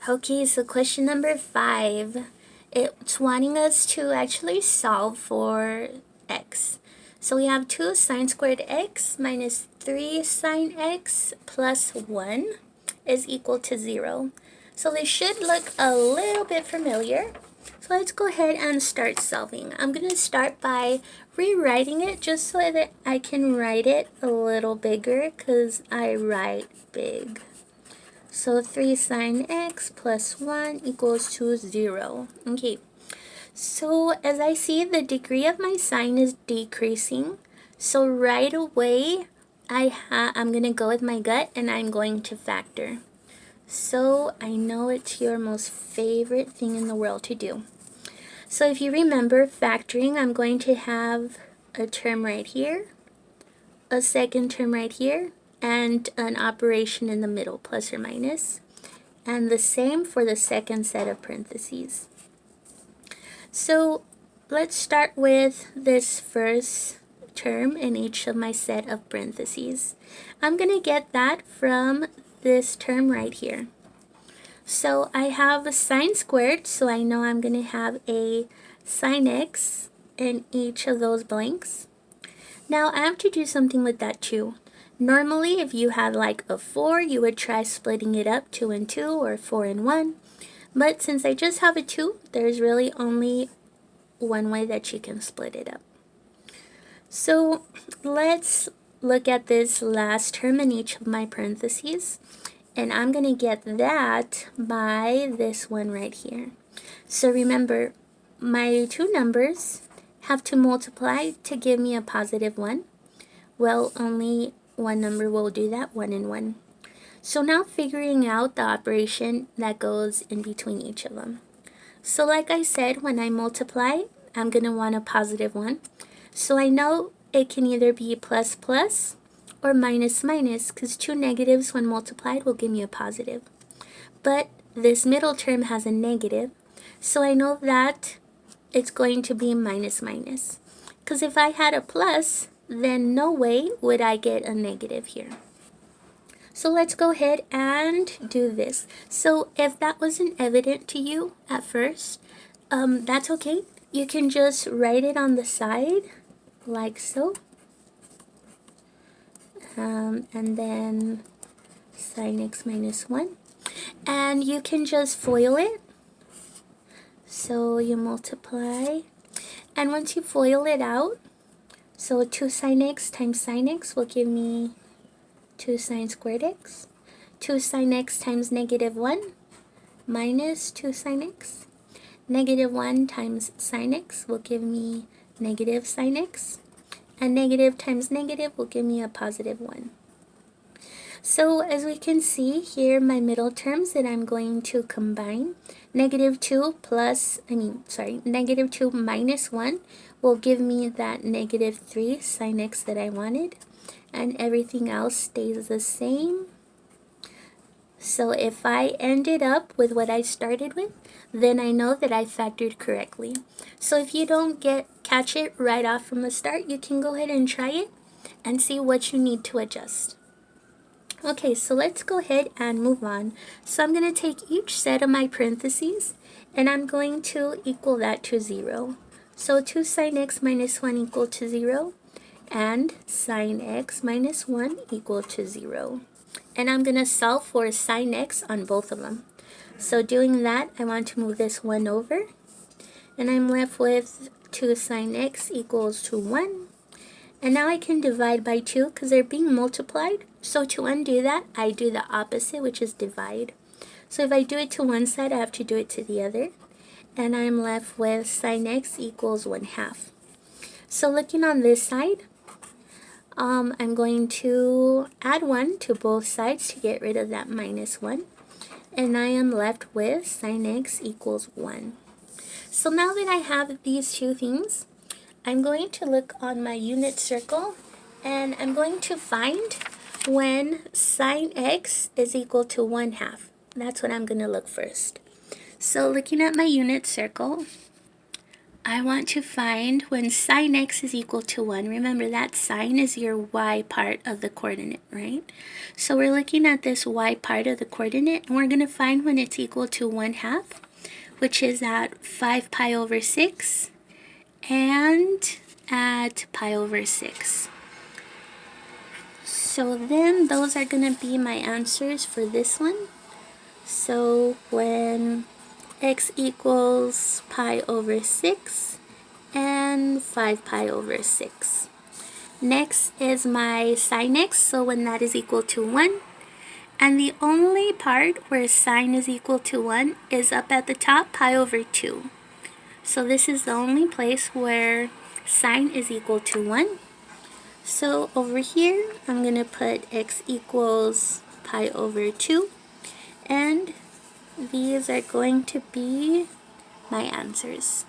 Okay, so question number 5. It's wanting us to actually solve for x. So we have 2 sine squared x minus 3 sine x plus 1 is equal to 0. So this should look a little bit familiar. So let's go ahead and start solving. I'm going to start by rewriting it just so that I can write it a little bigger because I write big. So 3 sine x plus 1 equals to 0. Okay, so as I see, the degree of my sine is decreasing. So right away, I'm going to go with my gut and I'm going to factor. So I know it's your most favorite thing in the world to do. So if you remember factoring, I'm going to have a term right here, a second term right here, and an operation in the middle, plus or minus. And the same for the second set of parentheses. So let's start with this first term in each of my set of parentheses. I'm going to get that from this term right here. So I have a sine squared, so I know I'm going to have a sine x in each of those blanks. Now I have to do something with that too. Normally, if you had like a 4, you would try splitting it up 2 and 2 or 4 and 1. But since I just have a 2, there's really only one way that you can split it up. So let's look at this last term in each of my parentheses. And I'm going to get that by this one right here. So remember, my two numbers have to multiply to give me a positive 1. Well, only one number will do that, 1 and 1. So now figuring out the operation that goes in between each of them. So like I said, when I multiply, I'm going to want a positive 1. So I know it can either be plus plus or minus minus, because 2 negatives when multiplied will give me a positive. But this middle term has a negative, so I know that it's going to be minus minus. Because if I had a plus, then no way would I get a negative here. So let's go ahead and do this. So if that wasn't evident to you at first, that's okay. You can just write it on the side like so. And then sine x minus 1. And you can just FOIL it. So you multiply. And once you FOIL it out, so 2 sine x times sine x will give me 2 sine squared x. 2 sine x times negative 1 minus 2 sine x. Negative 1 times sine x will give me negative sine x. And negative times negative will give me a positive 1. So as we can see here, my middle terms that I'm going to combine, negative 2 minus 1 will give me that negative 3 sine x that I wanted, and everything else stays the same. So if I ended up with what I started with, then I know that I factored correctly. So if you don't catch it right off from the start, you can go ahead and try it and see what you need to adjust. Okay, so let's go ahead and move on. So I'm going to take each set of my parentheses and I'm going to equal that to 0. So 2 sine x minus 1 equal to 0 and sine x minus 1 equal to 0. And I'm going to solve for sine x on both of them. So doing that, I want to move this 1 over. And I'm left with 2 sine x equals to 1. And now I can divide by 2 because they're being multiplied. So to undo that, I do the opposite, which is divide. So if I do it to one side, I have to do it to the other. And I'm left with sine x equals 1/2. So looking on this side, I'm going to add 1 to both sides to get rid of that minus 1. And I am left with sine x equals 1. So now that I have these two things, I'm going to look on my unit circle and I'm going to find when sine x is equal to 1/2. That's what I'm going to look first. So looking at my unit circle, I want to find when sine x is equal to 1. Remember that sine is your y part of the coordinate, right? So we're looking at this y part of the coordinate, and we're going to find when it's equal to 1/2, which is at 5 pi over 6 and at pi over 6. So then those are going to be my answers for this one. So when x equals pi over 6 and 5 pi over 6. Next is my sine x, so when that is equal to 1. And the only part where sine is equal to 1 is up at the top, pi over 2. So this is the only place where sine is equal to 1. So over here, I'm going to put x equals pi over 2. And these are going to be my answers.